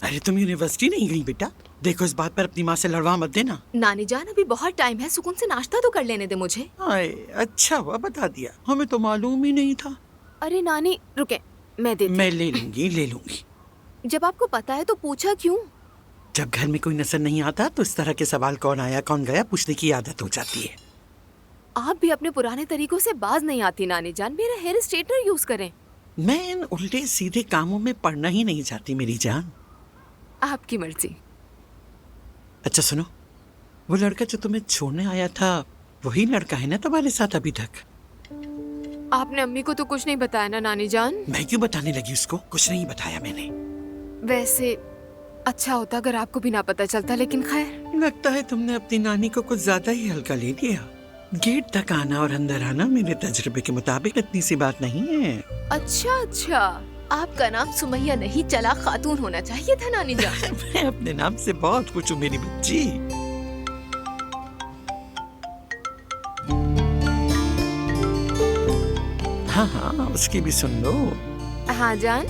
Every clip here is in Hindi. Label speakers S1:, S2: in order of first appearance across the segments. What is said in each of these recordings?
S1: अरे तुम यूनिवर्सिटी नहीं गई बेटा? देखो इस बात पर अपनी माँ से लड़वा मत देना।
S2: नानी जान अभी बहुत टाइम है, सुकून से नाश्ता तो कर लेने दे मुझे।
S1: आए, अच्छा हुआ बता दिया, हमें तो मालूम ही नहीं था।
S2: अरे नानी रुके, मैं देती
S1: मैं ले लूंगी।
S2: हूँ। जब आपको पता है तो पूछा क्यों?
S1: जब घर में कोई नजर नहीं आता तो इस तरह के सवाल कौन आया कौन गया पूछने की आदत हो जाती है।
S2: आप भी अपने पुराने तरीकों से बाज नहीं आती नानी जान। मेरा हेयर स्ट्रेटनर यूज करें।
S1: मैं इन उल्टे सीधे कामों में पड़ना ही नहीं चाहती मेरी जान।
S2: आपकी मर्जी।
S1: अच्छा सुनो, वो लड़का जो तुम्हें छोड़ने आया था वही लड़का है ना तुम्हारे साथ अभी तक?
S2: आपने अम्मी को तो कुछ नहीं बताया ना नानी जान?
S1: मैं क्यों बताने लगी उसको? कुछ नहीं बताया मैंने।
S2: वैसे अच्छा होता अगर आपको भी ना पता चलता, लेकिन खैर।
S1: लगता है तुमने अपनी नानी को कुछ ज्यादा ही हल्का ले लिया। गेट तक आना और अंदर आना मेरे तजुर्बे के मुताबिक इतनी सी बात नहीं है।
S2: अच्छा, आपका नाम सुमैया नहीं चला खातून होना चाहिए था नानी जान।
S1: मैं अपने नाम से बहुत खुश हूँ मेरी बच्ची। हाँ, उसकी भी सुन लो।
S2: हाँ जान।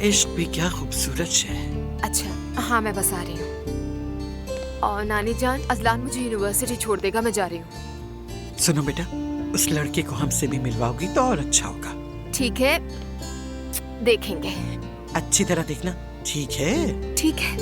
S1: इश्क भी क्या खूबसूरत है।
S2: अच्छा हाँ, मैं बस आ रही हूँ। और नानी जान, अजलान मुझे यूनिवर्सिटी छोड़ देगा, मैं जा रही हूँ।
S1: सुनो बेटा, उस लड़के को हमसे भी मिलवाओगी तो और अच्छा होगा।
S2: ठीक है, देखेंगे।
S1: अच्छी तरह देखना, ठीक है?
S2: ठीक है।